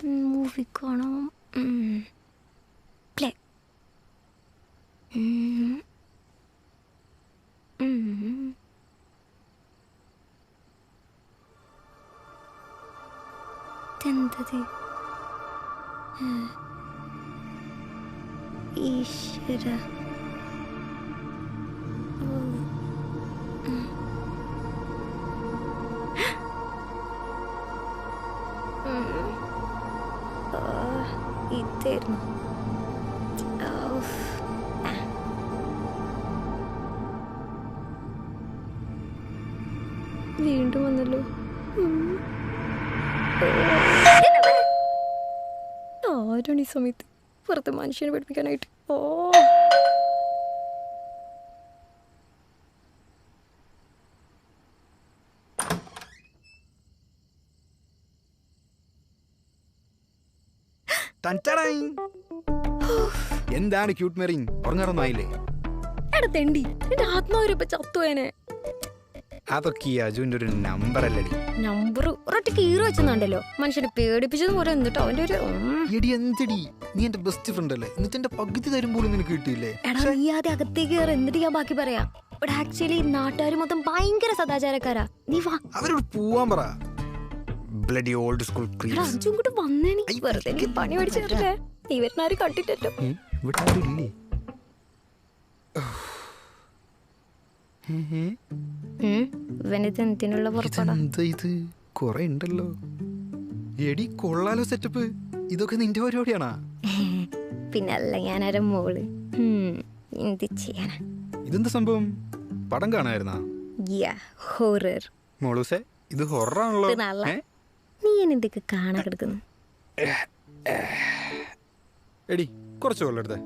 Movie കാണാം. Play. എന്തത്? ഈശ്വര. ഇതായിരുന്നു. വീണ്ടും വന്നല്ലോ. ആരാണ് ഈ സമയത്ത് വെറുതെ മനുഷ്യനെ പഠിപ്പിക്കാനായിട്ട്? എന്താണ് ക്യൂട്ട് മെറിങ്? ഉറങ്ങാറൊന്നായില്ലേ? എടാ തെണ്ടി, എന്റെ ആത്മാവിരിപ്പ ചത്തുവേനെ. അതൊക്കെ ഈ അജുവിന്റെ ഒരു നമ്പർ അല്ലടി. നമ്പർ ഒരൊറ്റ കീറ് വെച്ചെന്നുണ്ടല്ലോ. മനുഷ്യനെ പേടിപ്പിച്ചത് പോലെ എന്നിട്ടോ അവന്റെ ഒരു എടി എന്തടി, നീ എന്റെ ബെസ്റ്റ് ഫ്രണ്ട് അല്ലേ? എന്നിട്ട് എന്റെ പകുതി തരുമ്പോഴും നിനക്ക് കിട്ടിയില്ലേ? എടാ നീ ആദ്യം അകത്തേക്ക് കയറി, എന്നിട്ട് ഞാൻ ബാക്കി പറയാം. ഇവിടെ ആക്ച്വലി നാട്ടുകാർ മൊത്തം ഭയങ്കര സദാചാരക്കാരാ. നീ വാ. അവരോട് പോവാൻ പറ. Bloody old school crease. Aju ഇങ്ങോട്ട് വന്നേ. നീ വെറുതെ എനിക്ക് പണി പഠിച്ചേ. ഇവരനാരും കണ്ടിട്ടല്ലോ. ഇവിടെ ആരുമില്ലേ? ഇവനിതെന്തിനുള്ള പുറപ്പാടാ? ഇത് കൊറേ ഉണ്ടല്ലോ. എടി കൊള്ളാലോ സെറ്റപ്പ്. ഇതൊക്കെ നിന്റെ പരിപാടിയാണാ? പിന്നല്ല, ഞാനൊരു മോള്. എന്ത് ചെയ്യാനാ? ഇതെന്താ സംഭവം? പടം കാണായിരുന്നാ? ഹൊറർ. മോളൂസേ, ഇത് ഹൊറാണല്ലോ. നീ എന്തൊക്കെ കാണാൻ കിടക്കുന്നു? എടി കുറച്ച് വെള്ളം എടുത്തേ.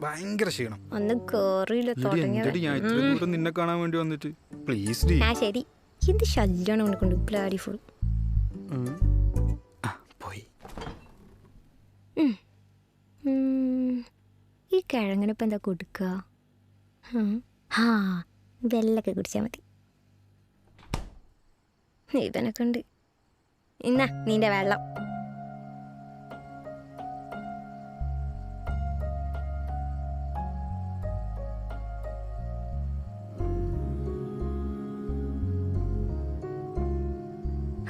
ഭയങ്കര ക്ഷീണം. ഒന്നും കേറിയില്ല. നിന്നെ കാണാൻ വേണ്ടി വന്നിട്ട് പ്ലീസ്. ശരി. എന്ത് ശല്യാണ് അവനെ കൊണ്ട്. ബ്ലാഡി ഫുൾ പോയി. ഈ കിഴങ്ങിനിപ്പോ എന്താ കൊടുക്ക? വെള്ളൊക്കെ കുടിച്ചാ മതി. ഇവനൊക്കെ ഉണ്ട്. ഇന്നാ നിന്റെ വെള്ളം.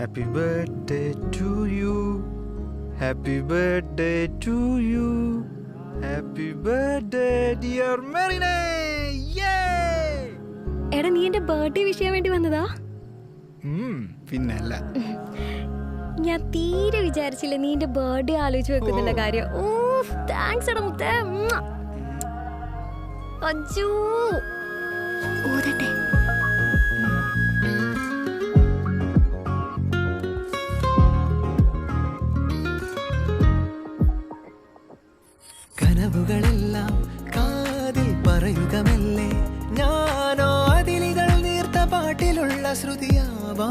Happy birthday to you. Happy birthday to you. Happy birthday dear Marine. Yay! എടാ നീ എന്റെ ബർത്ത്ഡേ വിഷയം വേണ്ടി വന്നതാ? പിന്നല്ല. ഞാൻ തീരെ വിചാരിച്ചില്ല നീ എന്റെ ബർത്ത്ഡേ ആലോചിച്ച് വെക്കുന്നുള്ള കാര്യം. താങ്ക്സ് എടാ മുത്തേ. അജു ഊതട്ടെ. കനവുകളെല്ലാം കാതിൽ പറയുകമല്ലേ, ഞാനോ അതിലികൾ നീർത്ത പാട്ടിലുള്ള ശ്രുതിയാവാ.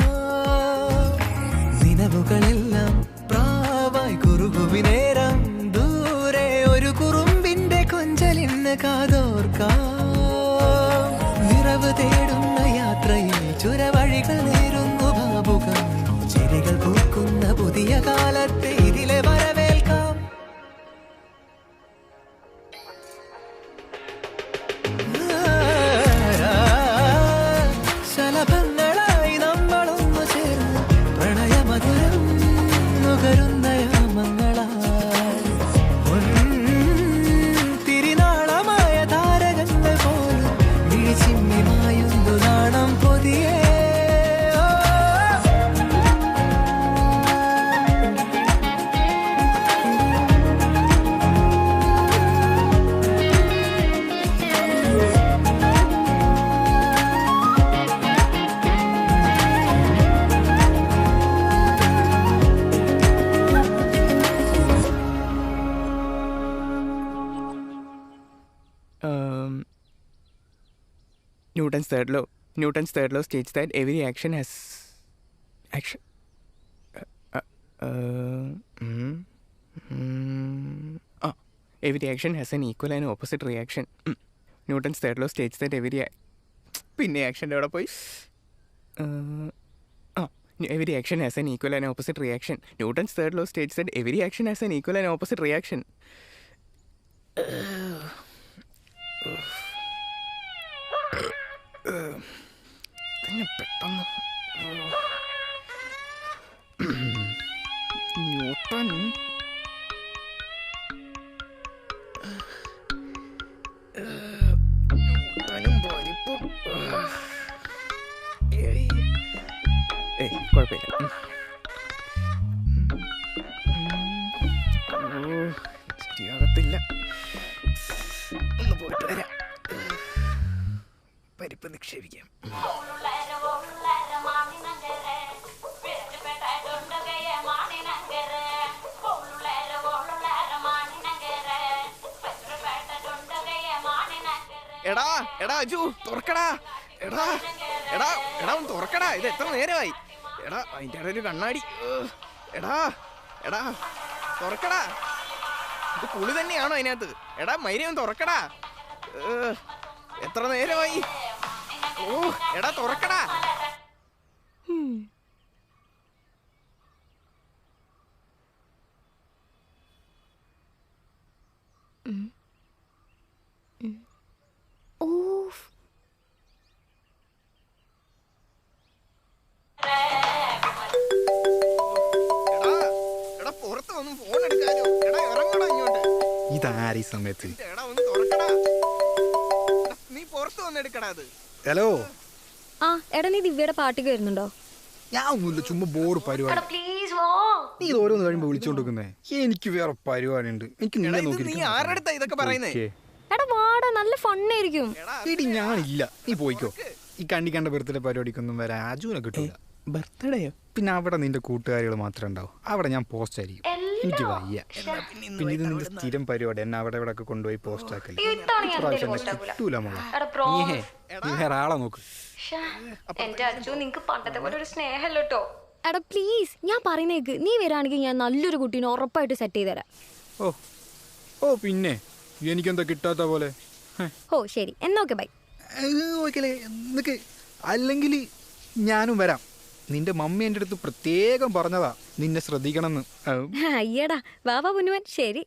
നിലവുകളെല്ലാം പ്രാവായി കുറുകുവിനേരം, ദൂരെ ഒരു കുറുമ്പിന്റെ കൊഞ്ചലിന്ന് കാതോർക്കാം. നിറവ് തേടുന്ന യാത്രയിൽ ചുരവഴികൾ നേരുന്നു ഭാവുകം. ചെടികൾ പൂക്കുന്ന പുതിയ കാലത്തെ ഇതിലെ വരവേൽക്കാം. ശലഭങ്ങളായി നമ്മളൊന്നു ചേർന്ന് പ്രണയമധുരം നുകരുന്ന യാമങ്ങളായി, തിരിനാളമായ താരകങ്ങൾ പോലും വിഴിച്ചിമ്മിമായുന്നു നാണം പൊതിയേ. Newton's third law states that every action has action. Every action has an equal and opposite reaction. Newton's third law states that every പിന്നെ ആക്ഷൻ്റെ അവിടെ പോയി every action has an equal and opposite reaction. Newton's third law states that every action has an equal and opposite reaction. തന്നെ പെട്ടെന്ന് newton പരിപ്പും കുഴപ്പമില്ല. ശരിയാകത്തില്ല. ഒന്ന് പോയിട്ട് വരാം. പരിപ്പ് നിക്ഷേപിക്കാം. എടാ എടാ അജു തുറക്കടാ. എടാ എടാ എടാ ഒന്ന് തുറക്കടാ. ഇത് എത്ര നേരമായി? എടാ അതിൻ്റെ ഇടയിൽ ഒരു കണ്ണാടി. എടാ എടാ തുറക്കടാ. ഇത് പുളി തന്നെയാണോ അതിനകത്ത്? എടാ മൈരയും തുറക്കടാ. എത്ര നേരമായി? ഓ എടാ തുറക്കടാ. ഇതാരീ സമയത്ത്? ഹലോ. ആ എടാ നീ ദിവ്യയുടെ പാട്ടിക്ക് വരുന്നുണ്ടോ? ഞാൻ ഒന്നുമില്ല, ചുമ്മാ ബോർഡ് പരിപാടി. നീ ഇത് ഓരോന്ന് കഴിയുമ്പോ വിളിച്ചോണ്ടിരിക്കുന്നേ. എനിക്ക് വേറെ പരിപാടി ഉണ്ട്. എനിക്ക് നിന്നെ നോക്കി. എടാ വാടാ, നല്ല ഫണ്ണായിരിക്കും. എടി ഞാനില്ല, നീ പോയിക്കോ. ഈ കണ്ട ബർത്ത്ഡേ പരിപാടിക്കൊന്നും വരാൻ അജുവിനെ കിട്ടില്ല. ബർത്ത്ഡേയോ? പിന്നെ അവിടെ നിന്റെ കൂട്ടുകാരികൾ മാത്രമേ ഉണ്ടാവും. അവിടെ ഞാൻ പോസ്റ്റ് ആയിരിക്കും. എനിക്ക് വയ്യ. പിന്നെ ഇത് നിന്റെ സ്ഥിരം പരിപാടി. എന്നെ അവിടെ ഇവിടെ ഒക്കെ കൊണ്ടുപോയി പോസ്റ്റ് ആക്കല്ലേ. കിട്ടൂല മോളെ. നീ വേറെ ആളെ നോക്ക്. എന്റെ അച്ചു നിങ്ങക്ക് പണ്ടത്തെ പോലെ ഒരു സ്നേഹല്ലോ കേട്ടോ. എടാ പ്ലീസ്, ഞാൻ പറയുന്നേക്ക്. നീ വരാണെങ്കിൽ ഞാൻ നല്ലൊരു കുട്ടീനെ ഉറപ്പായിട്ട് സെറ്റ് ചെയ്ത് തരാം. ഓ ഓ പിന്നെ എനിക്കെന്താ കിട്ടാത്ത പോലെ? ഓ ശരി എന്നോക്കെ ബൈ. ഓക്കെ നിനക്ക് അല്ലെങ്കിൽ ഞാനും വരാം. നിന്റെ മമ്മി എൻ്റെ അടുത്ത് പ്രത്യേകം പറഞ്ഞതാ നിന്നെ ശ്രദ്ധിക്കണമെന്ന്. അയ്യടാ വാവാ പുന്നുവൻ. ശരി.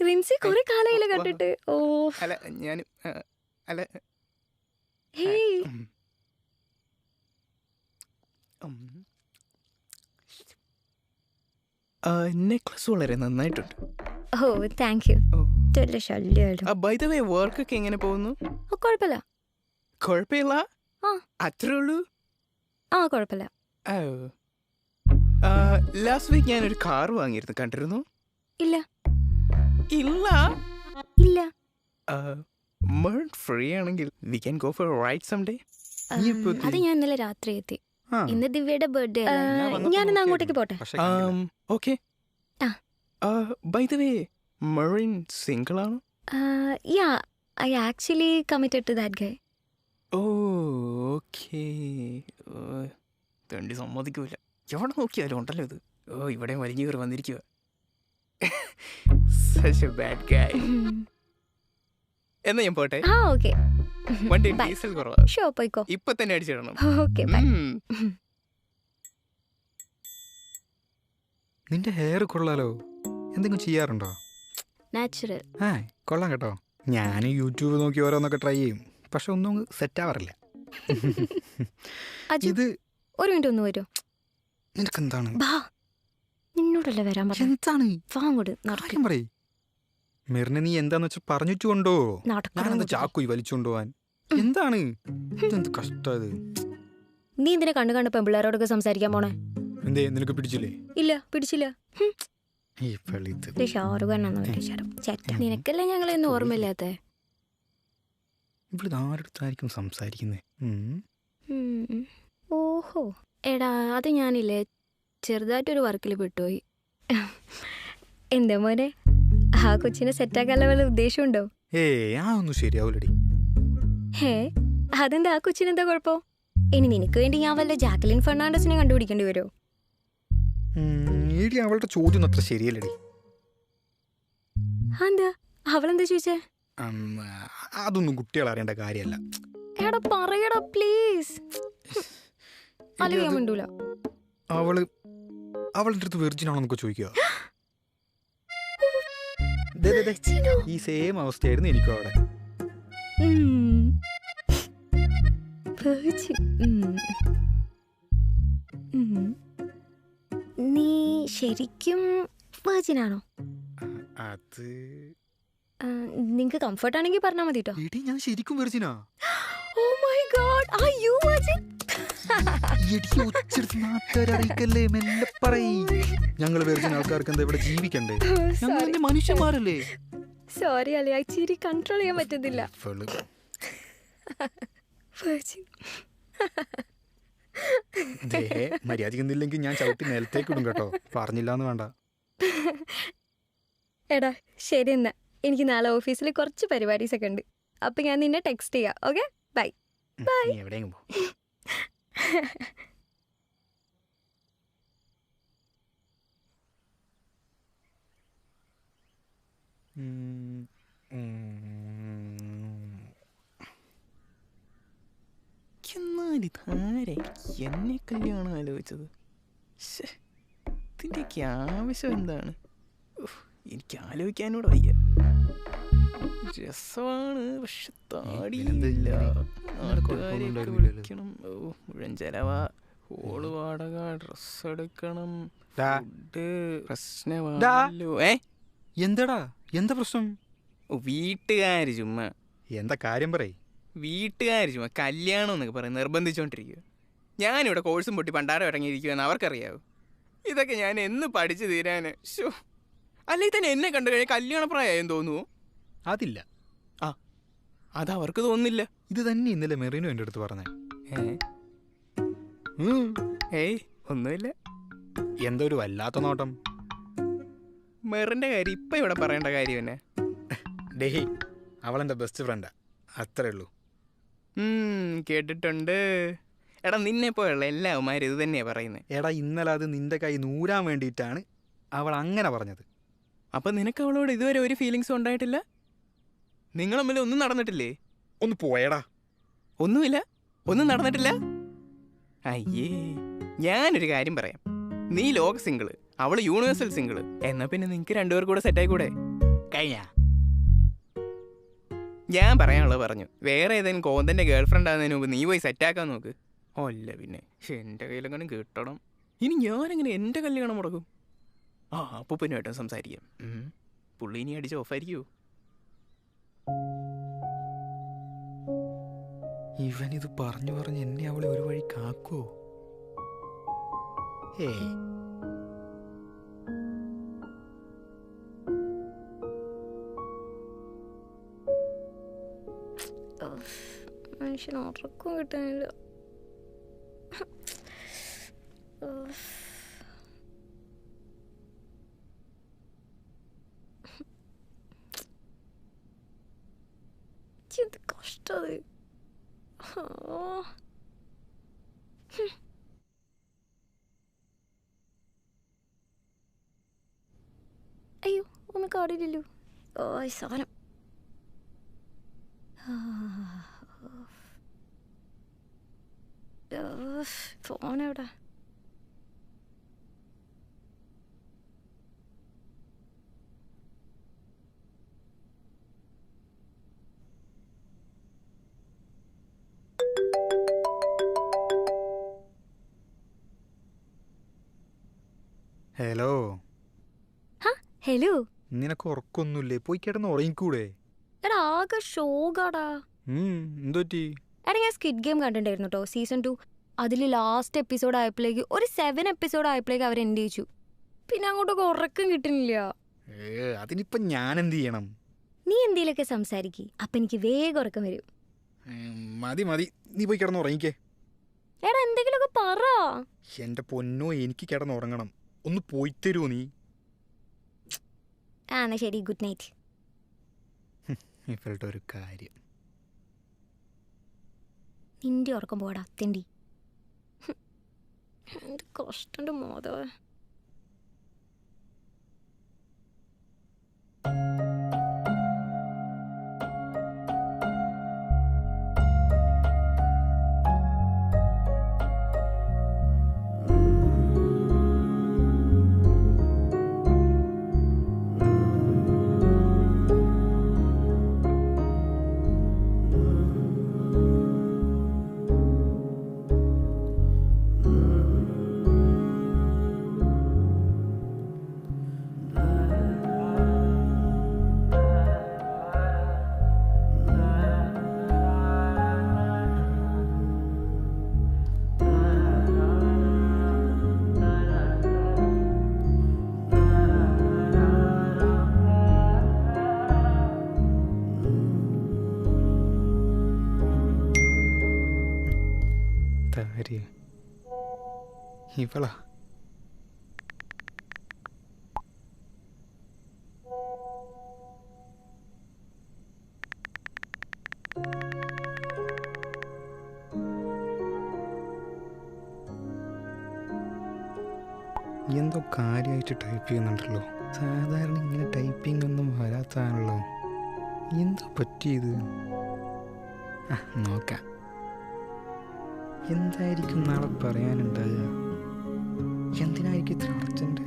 റിൻസി കുറെ കാലയില് കണ്ടിട്ട്. ഓ അല്ല ഞാൻ അല്ല നെക്ലസ് വളരെ നന്നായിട്ടുണ്ട്. Oh thank you. By the way work ഒക്കെ എങ്ങനെ പോകുന്നു? കുഴപ്പമില്ല. കുഴപ്പമില്ല? അത്രേ ഉള്ളൂ? ആ കുഴപ്പമില്ല. ലാസ്റ്റ് വീക്ക് ഞാനൊരു കാർ വാങ്ങിയിരുന്നു, കണ്ടിരുന്നു? ഇല്ല ഇല്ല ഇല്ല. ഫ്രീ ആണെങ്കിൽ we can go for ride some day. അത് ഞാൻ ഇന്നലെ രാത്രി എത്തി. ഇന്ന് ദിവ്യയുടെ ബർത്ത്ഡേ. ഞാനിന്ന് അങ്ങോട്ടേക്ക് പോട്ടെ. Okay. By the way Merin single ആണോ? Yeah I actually committed to that guy. Okay. തണ്ടി സമ്മതിക്കൂല. എവിടെ നോക്കിയാലും ഉണ്ടല്ലോ ഇത്. ഓ ഇവിടെ വലിഞ്ഞു കയറി വന്നിരിക്കുക. Such a bad guy. എന്നാ ഞാൻ പോട്ടെ. ഓക്കെ. വണ്ടി ഡീസൽ കുറവാ. ഷോ പോയിക്കോ. ഇപ്പൊ തന്നെ അടിച്ചിടണം. Okay bye. നിന്റെ ഹെയർ കൊള്ളാലോ. എന്തെങ്കിലും ചെയ്യാറുണ്ടോ? നാച്ചുറൽ. കൊള്ളാം കേട്ടോ. ഞാൻ യൂട്യൂബ് നോക്കി ഓരോന്നൊക്കെ ട്രൈ ചെയ്യും, പക്ഷെ ഒന്നും സെറ്റ് ആവാറില്ല. അജു ഇത് ഒരു മിനിറ്റ് ഒന്ന് വരൂ. നിനക്കെന്താണ്? ബാ, നിന്നോടല്ലേ വരാൻ പറഞ്ഞു. എന്താണ് വാ അങ്ങോട്ട് നടക്കും. കാര്യം പറയ്. മെറിനെ നീ എന്താന്ന് വെച്ചാൽ പറഞ്ഞിട്ട് കൊണ്ടോ? ഞാനെന്താ ചാക്കുയി വലിച്ചുകൊണ്ടുപോവാൻ? എന്താണ് ഇതെന്ത് കഷ്ടത്? നീ എന്തിനാ കണ്ണു കണ്ട പെമ്പിള്ളേരോടൊക്കെ സംസാരിക്കാൻ പോണേ? എന്തേ നിനക്ക് പിടിച്ചില്ലേ? ഇല്ല, പിടിച്ചില്ല. ഈ പള്ളിത്ത് ഷാറുഖ് നിനക്കല്ലേ ഞങ്ങളെയൊന്നും ഓർമ്മയില്ലാത്ത. ഇവിടെ ആരടുത്തായിരിക്കും സംസാരിക്കുന്നേ? ഓഹോ, എടാ അത് ഞാനില്ലേ ചെറുതായിട്ടൊരു വർക്കിൽ പെട്ടുപോയി. എന്താ മോനെ, ആ കൊച്ചിനെ സെറ്റാക്കാനുള്ള വല്ല ഉദ്ദേശമുണ്ടോ? ആ ഒന്നും ശരിയാവൂലടി. അതെന്താ, ആ കൊച്ചിനെന്താ കുഴപ്പം? ഇനി നിനക്ക് വേണ്ടി ഞാൻ വല്ല ജാക്കലിൻ ഫെർണാണ്ടസിനെ കണ്ടുപിടിക്കേണ്ടി വരുമോ? അവളുടെ ചോദ്യം അത്ര ശരിയല്ലടി. എന്താ അവളെന്താ ചോദിച്ചേ? അതൊന്നും കുട്ടികൾ അറിയേണ്ട കാര്യമല്ല. എടാ പറയടാ പ്ലീസ്. അല്ലെങ്കിൽ ഞാൻ മിണ്ടൂല. അവളുടെ അടുത്ത് വെർജിൻ ആണെന്നൊക്കെ ചോദിക്കുക. ഈ സെയിം അവസ്ഥയായിരുന്നു എനിക്കും അവിടെ. നീ ശരിക്കും വെർജിനാണോ? അത് നിങ്ങക്ക് കംഫർട്ട് ആണെങ്കിൽ പറഞ്ഞാൽ മതി കേട്ടോ. ഞാൻ ശരിക്കും വെർജിനാ. Oh my god, are you virgin? ഞങ്ങൾ വെർജിൻ ആൾക്കാർക്ക് എന്താ ഇവിടെ ജീവിക്കണ്ടേ? മനുഷ്യന്മാരല്ലേ. സോറി അല്ലേ, ആ ചിരി കൺട്രോൾ ചെയ്യാൻ പറ്റുന്നില്ല. മര്യാദയ്ക്കൊന്നില്ലെങ്കിൽ ഞാൻ ചവിട്ടി നിലത്തേക്ക് ഇടും കേട്ടോ. പറഞ്ഞില്ലാന്ന് വേണ്ട. എടാ ശരി എന്നാ, എനിക്ക് നാളെ ഓഫീസിൽ കുറച്ച് പരിപാടീസ് ഒക്കെ ഉണ്ട്. അപ്പൊ ഞാൻ നിന്നെ ടെക്സ്റ്റ് ചെയ്യാം. Okay, bye bye. എവിടെയെങ്കിലും പോ. എന്നെ കല്യാണം ആലോചിച്ചത് ഇതിൻ്റെയൊക്കെ ആവശ്യം എന്താണ്? എനിക്ക് ആലോചിക്കാനോട് വയ്യ. രസമാണ്, പക്ഷെ താടിയില്ല. ആൾക്കാരെയൊക്കെ വിളിക്കണം. മുഴുവൻ ചെലവാ. ഹോള് വാടക, ഡ്രസ് എടുക്കണം, ഫുഡ്. പ്രശ്നമാണല്ലോ. എന്താടാ, എന്താ പ്രശ്നം? വീട്ടുകാര് ചുമ്മാ. എന്താ കാര്യം പറയ്. വീട്ടുകാർ ചുമ്മാ കല്യാണം എന്നൊക്കെ പറയും നിർബന്ധിച്ചോണ്ടിരിക്കുക. ഞാനിവിടെ കോഴ്സും പൊട്ടി പണ്ടാരം ഇറങ്ങിയിരിക്കുമെന്ന് അവർക്കറിയാവൂ. ഇതൊക്കെ ഞാൻ എന്ന് പഠിച്ചു തീരാന്. അല്ലെങ്കിൽ തന്നെ എന്നെ കണ്ടു കഴിഞ്ഞാൽ കല്യാണപ്രായം തോന്നുവോ? അതില്ല. അതവർക്ക് തോന്നുന്നില്ല. ഇത് തന്നെ ഇന്നലെ മെറീനോ എൻ്റെ അടുത്ത് പറഞ്ഞേ. ഒന്നുമില്ല. എന്തോ ഒരു വല്ലാത്ത നോട്ടം. മെറിന്റെ കാര്യം ഇപ്പൊ ഇവിടെ പറയേണ്ട കാര്യം തന്നെ. ഡേഹി, അവളെന്റെ ബെസ്റ്റ് ഫ്രണ്ടാ, അത്രേ ഉള്ളൂ. കേട്ടിട്ടുണ്ട്. എടാ നിന്നെ പോലുള്ള എല്ലാവന്മാരും ഇത് തന്നെയാ പറയുന്നത്. എടാ ഇന്നലെ അത് നിന്റെ കൈ നൂരാൻ വേണ്ടിയിട്ടാണ് അവൾ അങ്ങനെ പറഞ്ഞത്. അപ്പൊ നിനക്ക് അവളോട് ഇതുവരെ ഒരു ഫീലിങ്സും ഉണ്ടായിട്ടില്ല? നിങ്ങൾ തമ്മിൽ ഒന്നും നടന്നിട്ടില്ലേ? ഒന്ന് പോയടാ. ഒന്നുമില്ല, ഒന്നും നടന്നിട്ടില്ല. അയ്യേ, ഞാനൊരു കാര്യം പറയാം. നീ ലോക സിംഗിള്, അവള് യൂണിവേഴ്സൽ സിംഗിള്. എന്നാ പിന്നെ നിങ്ങക്ക് രണ്ടുപേർ കൂടെ സെറ്റായിക്കൂടെ? കഴിഞ്ഞ ഞാൻ പറയാനുള്ളത് പറഞ്ഞു. വേറെ ഏതെങ്കിലും കോന്തന്റെ ഗേൾഫ്രണ്ട് ആകുന്നതിന് മുമ്പ് നീ പോയി സെറ്റാക്കാൻ നോക്ക്. അല്ല പിന്നെ എൻ്റെ കയ്യിലെങ്ങനെ കിട്ടണം. ഇനി ഞാനെങ്ങനെ എൻ്റെ കല്യാണം മുടക്കും? അപ്പൂപ്പനുമായിട്ടും സംസാരിക്കാം. പുള്ളി ഇനി അടിച്ച് ഓഫായിരിക്കുമോ? ഇവനിത് പറഞ്ഞു പറഞ്ഞ് എന്നെ അവളെ ഒരു വഴി കാക്കുവോ? മനുഷ്യന് ഉറക്കം കിട്ടാനില്ല. എന്ത് കഷ്ടത്. അയ്യോ, ഒന്ന് കാടില്ലല്ലോ. സാധനം. ഫോണെവിടെ? ഹലോ. നിനക്ക് ഉറക്കൊന്നുമില്ലേ? പോയി കിടന്ന് ഉറങ്ങിക്കൂടെ? എടാ ആകെ ഷോകാടാ. എന്തോറ്റി? എടാ ഞാൻ സ്ക്വിഡ് ഗെയിം കണ്ടിട്ടുണ്ടായിരുന്നു കേട്ടോ, സീസൺ 2. അതിൽ ലാസ്റ്റ് എപ്പിസോഡ് ആയപ്പോഴേക്ക് ഒരു 7 എപ്പിസോഡ് ആയപ്പോഴേക്ക് അവർ എൻഡ് ചെയ്യിച്ചു. പിന്നെ അങ്ങോട്ടൊക്കെ ഉറക്കം കിട്ടുന്നില്ല. അതിനിപ്പോ ഞാൻ എന്ത് ചെയ്യണം? നീ എന്തേലൊക്കെ സംസാരിക്ക്, അപ്പൊ എനിക്ക് വേഗം ഉറക്കം വരും. മതി മതി, നീ പോയി കിടന്ന് ഉറങ്ങിക്കേ. എടാ എന്തെങ്കിലുമൊക്കെ പറ. എന്റെ പൊന്നോ, എനിക്ക് കിടന്ന് ഉറങ്ങണം. ഒന്ന് പോയി തരുമോ നീ? എന്നാ ശരി, ഗുഡ് നൈറ്റ്. ഇവളുടെ ഒരു കാര്യം. നിന്റെ ഉറക്കം പോടാ തെണ്ടി. എന്ത് കഷ്ടന്റെ മാധവ. ഇവളാ? എന്തോ കാര്യമായിട്ട് ടൈപ്പ് ചെയ്യുന്നുണ്ടല്ലോ. സാധാരണ ഇങ്ങനെ ടൈപ്പിംഗ് ഒന്നും വരാത്താണല്ലോ. എന്തോ പറ്റിയത്? നോക്കാം. എന്തായിരിക്കും നാളെ പറയാനുണ്ടാകുക? എന്തിനായിരിക്കും ഇത്ര അർജന്റ്?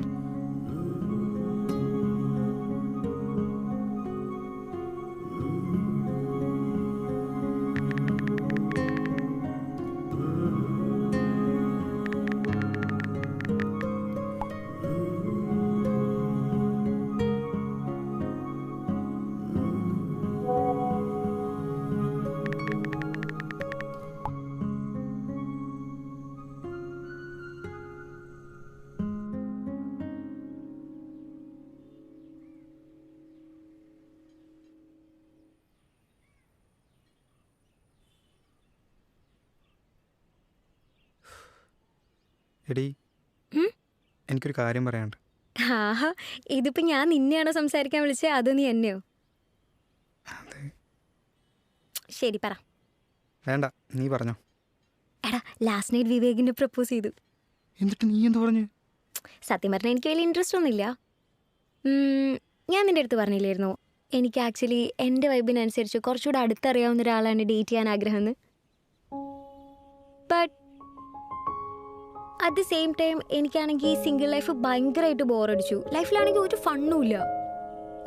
എടീ, എനിക്കൊരു കാര്യം പറയാനുണ്ട്. ആഹാ, ഇതിപ്പോ ഞാൻ നിന്നെയാണോ സംസാരിക്കാൻ വിളിച്ചത് അതോ നീ എന്നെയോ? അതെ. ശരി പറ. വേണ്ട, നീ പറഞ്ഞോ. എടാ ലാസ്റ്റ് നൈറ്റ് വിവേകിനെ പ്രപ്പോസ് ചെയ്തു. എന്നിട്ട് നീ എന്ത് പറഞ്ഞു? സത്യം പറഞ്ഞാൽ എനിക്ക് വലിയ ഇൻട്രസ്റ്റ് ഒന്നുമില്ല. ഞാൻ നിൻ്റെ അടുത്ത് പറഞ്ഞില്ലായിരുന്നു എനിക്ക് ആക്ച്വലി എൻ്റെ വൈബിനനുസരിച്ച് കുറച്ചുകൂടെ അടുത്തറിയാവുന്ന ഒരാളാണ് ഡേറ്റ് ചെയ്യാൻ ആഗ്രഹമെന്ന്. But at the same time എനിക്കാണെങ്കിൽ ഈ സിംഗിൾ ലൈഫ് ഭയങ്കരമായിട്ട് ബോറടിച്ചു. ലൈഫിലാണെങ്കിൽ ഒരു ഫണ്ണും ഇല്ല.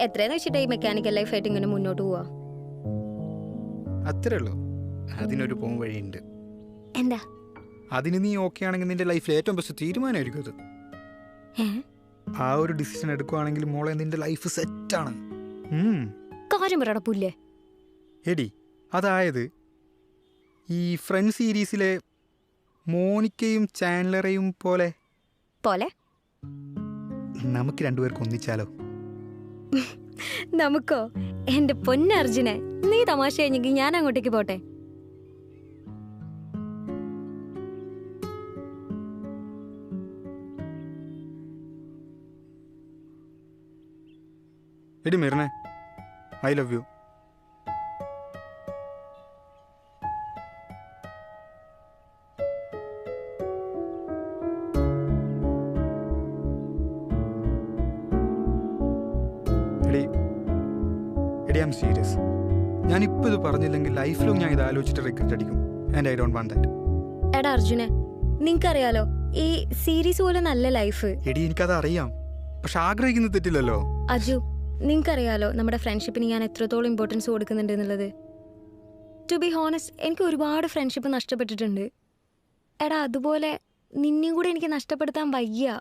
എത്രയെന്ന് വെച്ചിട്ട് ഈ മെക്കാനിക്കൽ ലൈഫായിട്ട് ഇങ്ങനെ മുന്നോട്ട് പോവാ. അത്രേ ഉള്ളൂ. അതിനൊരു പോം വഴിയുണ്ട്. എന്താ? അതിന് നീ ഓക്കെ ആണെങ്കിൽ നിന്റെ ലൈഫിൽ ഏറ്റവും ബെസ്റ്റ് തീരുമാനമായിരിക്കും അത്. ആ ഒരു ഡിസിഷൻ എടുക്കുവാണെങ്കിൽ മോളെ നിന്റെ ലൈഫ് സെറ്റാണ്. കാര്യം പറയടാ പുല്ലേ. എടി, അതായത് ഈ ഫ്രണ്ട് സീരീസിലെ മോനിക്കയും ചാൻഡലറയും പോലെ പോലെ നമുക്ക് രണ്ടുപേർക്ക് ഒന്നിച്ചാലോ? നമുക്കോ? എൻ്റെ പൊന്നർജുനെ, നീ തമാശ കഴിഞ്ഞെങ്കിൽ ഞാൻ അങ്ങോട്ടേക്ക് പോട്ടെ. എടി മെറിനെ, ഐ ലവ് യു. എടി ഐ ആം സീരിയസ്. ഞാനിപ്പോൾ ഇത് പറഞ്ഞില്ലെങ്കിൽ ലൈഫിലും ഞാൻ ഇത് ആലോചിച്ചിട്ട് റിഗ്രറ്റ് അടിക്കും. And I don't want that. എടാ അർജുനെ, നിനക്കറിയാലോ ഈ സീരീസ് പോലെ നല്ല ലൈഫ്. എടി എനിക്കത് അറിയാം, പക്ഷെ ആഗ്രഹിക്കുന്നത് തെറ്റില്ലല്ലോ. അജു, നിനക്കറിയാലോ നമ്മുടെ ഫ്രണ്ട്ഷിപ്പിന് ഞാൻ എത്രത്തോളം ഇമ്പോർട്ടൻസ് കൊടുക്കുന്നുണ്ട് എന്നുള്ളത്. ടു ബി ഹോണസ്റ്റ്, എനിക്ക് ഒരുപാട് ഫ്രണ്ട്ഷിപ്പ് നഷ്ടപ്പെട്ടിട്ടുണ്ട്. എടാ അതുപോലെ നിന്നെയും കൂടെ എനിക്ക് നഷ്ടപ്പെടുത്താൻ വയ്യ.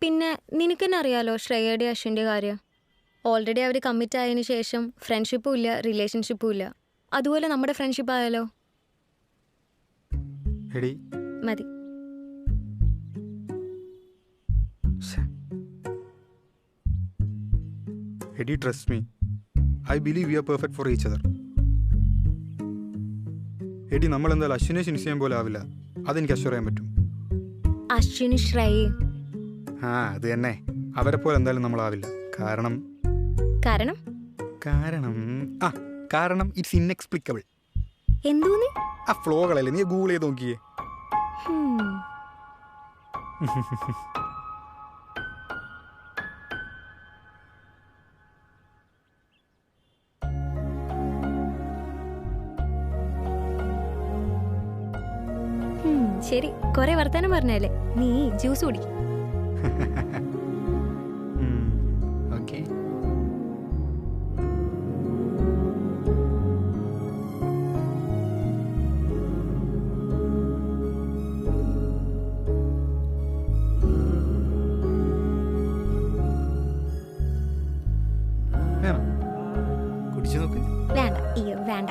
പിന്നെ നിനക്ക് തന്നെ അറിയാലോ ശ്രേയയുടെ അശ്വിൻ്റെ കാര്യം. ഓൾറെഡി അവർ കമ്മിറ്റ് ആയതിനു ശേഷം ഫ്രണ്ട്ഷിപ്പും ഇല്ല, റിലേഷൻഷിപ്പും ഇല്ല. അതുപോലെ നമ്മുടെ ഫ്രണ്ട്ഷിപ്പ് ആയാലോ? എടി മതി. എടി trust me, I believe you are perfect for each other. എടി നമ്മൾ എന്തായാലും അശ്വിനെ ശിൻസിയം പോലെ ആവില്ല, അതെനിക്ക് അഷ്വർ ചെയ്യാൻ പറ്റും. അശ്വിന് ശ്രേയ ആ അത് തന്നെ, അവരെ പോലെ എന്തായാലും നമ്മളാവില്ല. കാരണം കാരണം കാരണം ആ കാരണം ഇറ്റ്സ് ഇൻഎക്സ്പ്ലിക്കബിൾ. എന്തോന്ന്? ആ ഫ്ലോകളല്ലേ, നീ ഗൂഗിൾ ചെയ്ത് നോക്കിയേ. ശരി, കുറെ വർത്താനം പറഞ്ഞല്ലേ, നീ ജ്യൂസ് കുടിക്കും. ഓക്കെ. കുടിച്ചു നോക്ക്. വേണ്ട, അയ്യോ വേണ്ട.